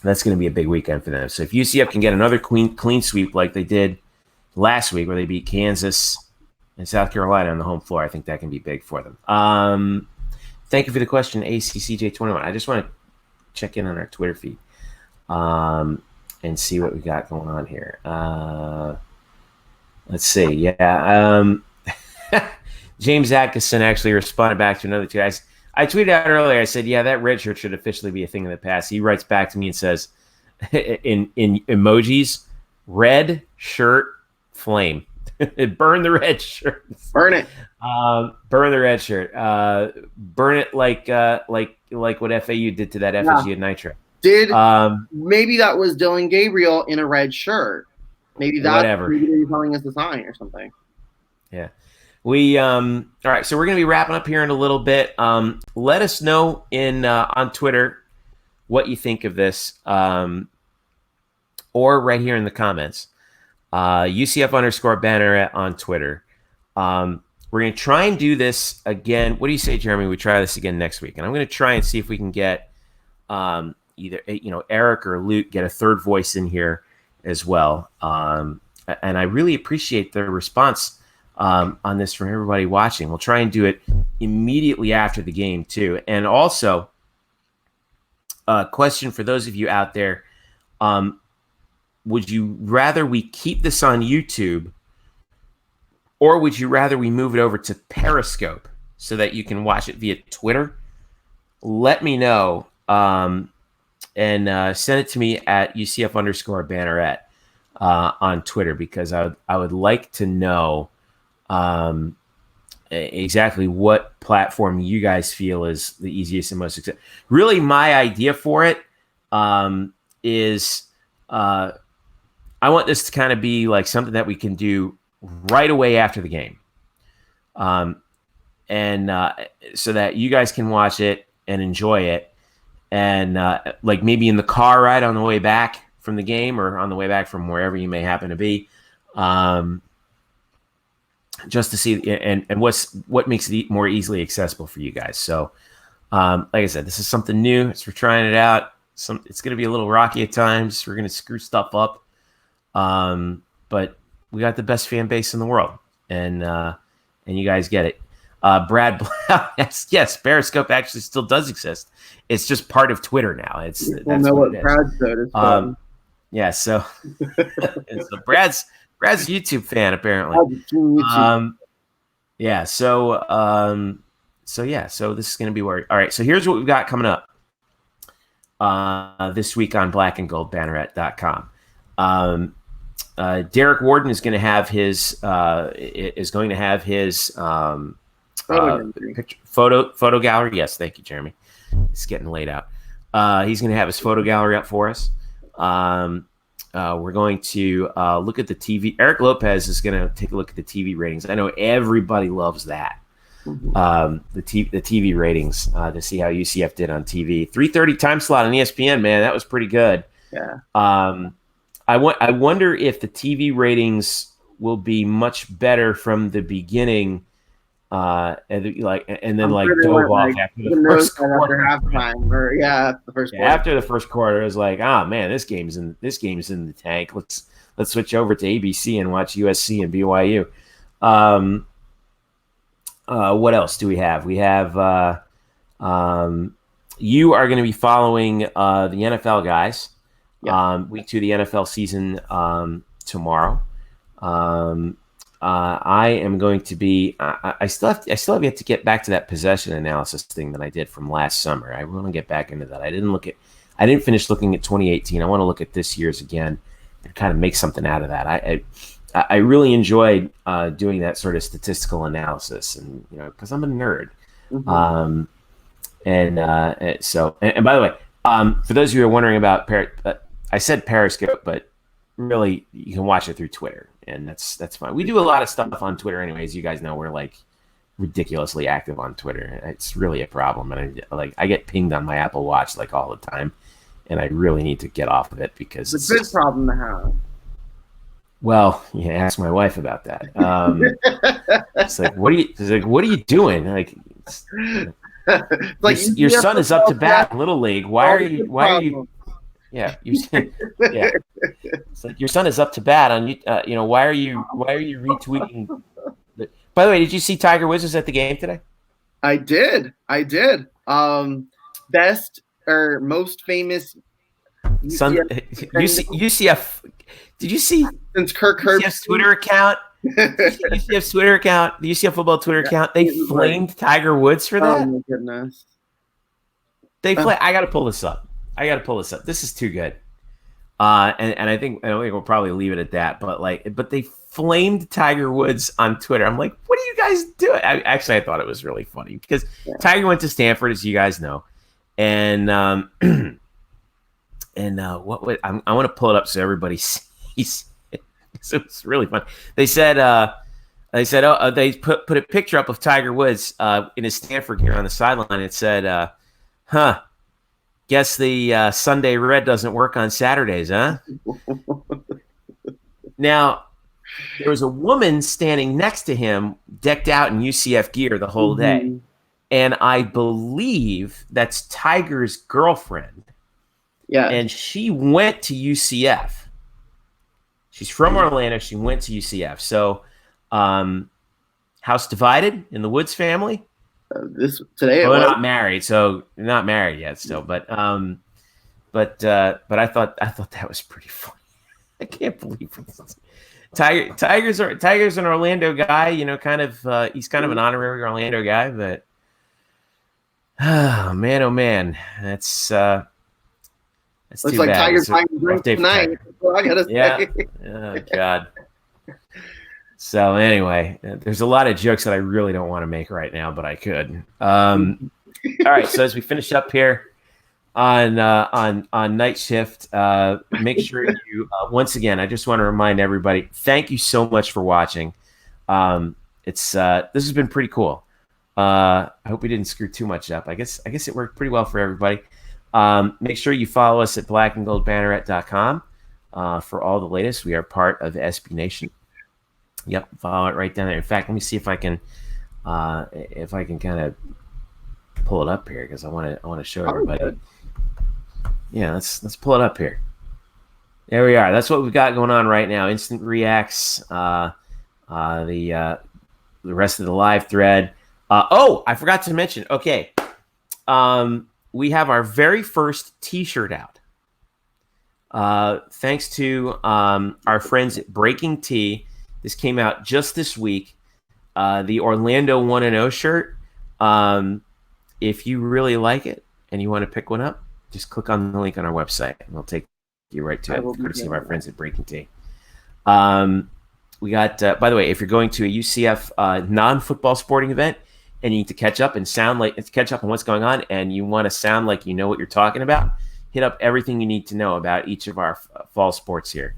that's going to be a big weekend for them. So if UCF can get another clean sweep like they did last week, where they beat Kansas and South Carolina on the home floor, I think that can be big for them. Thank you for the question, ACCJ21. I just want to check in on our Twitter feed and see what we got going on here. Let's see. Yeah. James Atkinson actually responded back to another tweet. I tweeted out earlier, I said, yeah, that red shirt should officially be a thing of the past. He writes back to me and says, in emojis, red shirt flame. Burn the red shirt. Burn it. Burn the red shirt. Burn it like what FAU did to that effigy of Nitro. Maybe that was Dylan Gabriel in a red shirt. Maybe that's telling us a sign or something. Yeah. All right, so we're going to be wrapping up here in a little bit. Let us know on Twitter what you think of this, or right here in the comments. UCF_Banneret on Twitter. We're going to try and do this again. What do you say, Jeremy? We try this again next week, and I'm going to try and see if we can get either Eric or Luke, get a third voice in here as well. And I really appreciate the response on this from everybody watching. We'll try and do it immediately after the game too. And also, a question for those of you out there: would you rather we keep this on YouTube, or would you rather we move it over to Periscope so that you can watch it via Twitter? Let me know, and send it to me at UCF_Banneret on Twitter, because I would like to know exactly what platform you guys feel is the easiest and most successful. Really, my idea for it is I want this to kind of be like something that we can do right away after the game, and so that you guys can watch it and enjoy it, and like maybe in the car ride on the way back from the game, or on the way back from wherever you may happen to be. Just to see and what makes it more easily accessible for you guys. So, like I said, this is something new. We're trying it out. It's going to be a little rocky at times. We're going to screw stuff up, but we got the best fan base in the world, and you guys get it. Brad Blau, yes, Periscope actually still does exist. It's just part of Twitter now. We'll know what Brad's noticed. Yeah, so Brad's a YouTube fan, apparently. Yeah, so this is going to be where. All right, so here's what we've got coming up this week on blackandgoldbanneret.com. Derek Warden is going to have his photo gallery. Yes, thank you, Jeremy. It's getting laid out. He's going to have his photo gallery up for us. We're going to look at the TV. Eric Lopez is going to take a look at the TV ratings. I know everybody loves that. The TV ratings to see how UCF did on TV. 3:30 time slot on ESPN, man, that was pretty good. Yeah. I wonder if the TV ratings will be much better from the beginning, and then dove off after the first quarter. After halftime, or the first quarter. After the first quarter, it was like, man, this game's in the tank. Let's switch over to ABC and watch USC and BYU. What else do we have? We have you are going to be following the NFL guys. Week 2 of the NFL season tomorrow. I am going to be. I still have yet to get back to that possession analysis thing that I did from last summer. I want to get back into that. I didn't finish looking at 2018. I want to look at this year's again kind of make something out of that. I really enjoyed doing that sort of statistical analysis, and because I'm a nerd. Mm-hmm. And by the way, for those of you who are wondering about I said Periscope, but really you can watch it through Twitter, and that's fine. We do a lot of stuff on Twitter, anyways. You guys know we're like ridiculously active on Twitter. It's really a problem, and I get pinged on my Apple Watch like all the time, and I really need to get off of it because It's a good problem to have. Well, ask my wife about that. It's like, what are you doing? Like your son is up to bat in Little League. Why are you? Yeah, yeah. It's like your son is up to bat on you. Why are you retweeting? By the way, did you see Tiger Woods was at the game today? I did. Best or most famous UCF. Did you see since Kirk Herbstreit UCF's Twitter account? UCF's Twitter account, the UCF football Twitter account, they flamed Tiger Woods for that. Oh my goodness! I got to pull this up. This is too good. And I don't think we'll probably leave it at that. But they flamed Tiger Woods on Twitter. I'm like, what are you guys doing? I thought it was really funny because Tiger went to Stanford, as you guys know, and I want to pull it up so everybody sees. So it's really fun. They said, they put a picture up of Tiger Woods in his Stanford gear on the sideline. It said, guess the Sunday red doesn't work on Saturdays, huh? Now, there was a woman standing next to him, decked out in UCF gear the whole day. Mm-hmm. And I believe that's Tiger's girlfriend. Yeah. And she went to UCF. She's from Orlando. She went to UCF. So, house divided in the Woods family. Today, they're not married, so they're not married yet. Still, but I thought that was pretty funny. I can't believe it. Tiger's an Orlando guy. Kind of. He's kind of an honorary Orlando guy, but oh man, that's. Looks like Tiger's trying to drink tonight. I gotta say. Yeah. Oh God. So anyway, there's a lot of jokes that I really don't want to make right now, but I could. All right. So as we finish up here on Night Shift, make sure you once again. I just want to remind everybody. Thank you so much for watching. This has been pretty cool. I hope we didn't screw too much up. I guess it worked pretty well for everybody. Make sure you follow us at blackandgoldbanneret.com for all the latest. We are part of SB Nation. Yep, follow it right down there. In fact, let me see if I can kind of pull it up here because I want to show everybody. Yeah, let's pull it up here. There we are. That's what we've got going on right now. Instant reacts. The rest of the live thread. I forgot to mention. Okay. We have our very first T-shirt out. Thanks to our friends at Breaking Tea. This came out just this week. The Orlando 1-0 shirt. If you really like it and you want to pick one up, just click on the link on our website and we'll take you right to it, courtesy of our friends at Breaking Tea. We got, by the way, if you're going to a UCF non-football sporting event, and you need to catch up on what's going on, and you want to sound like you know what you're talking about, hit up everything you need to know about each of our fall sports here,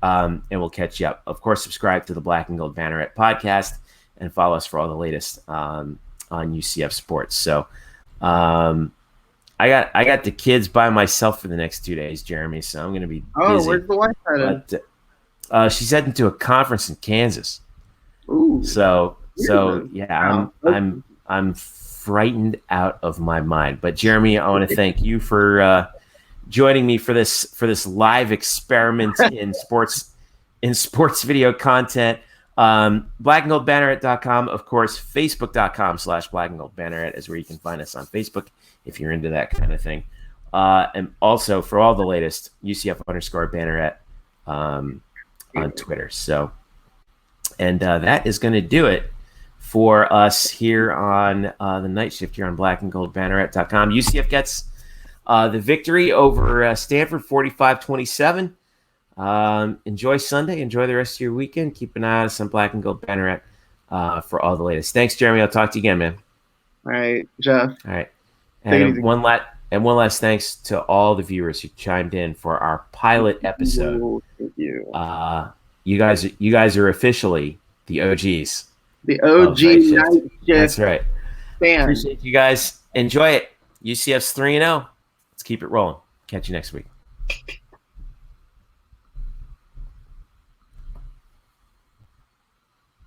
and we'll catch you up. Of course, subscribe to the Black and Gold Banneret podcast and follow us for all the latest on UCF sports. So I got the kids by myself for the next 2 days, Jeremy, so I'm going to be busy. Where's the wife headed? She's heading to a conference in Kansas. Ooh. So yeah, I'm frightened out of my mind. But Jeremy, I want to thank you for joining me for this live experiment in sports video content. blackandgoldbanneret.com, of course, facebook.com/blackandgoldbanneret is where you can find us on Facebook if you're into that kind of thing. And also for all the latest, UCF_Banneret on Twitter. So, and that is going to do it for us here on the Night Shift here on blackandgoldbanneret.com. UCF gets the victory over Stanford 45-27. Enjoy Sunday. Enjoy the rest of your weekend. Keep an eye on us on Black and Gold Banneret for all the latest. Thanks, Jeremy. I'll talk to you again, man. All right, Jeff. All right. Take it And easy. one last thanks to all the viewers who chimed in for our pilot episode. Thank you. You guys are officially the OGs. The OG Night Shift. That's right. Fan. Appreciate you guys. Enjoy it. UCF's 3-0. Let's keep it rolling. Catch you next week.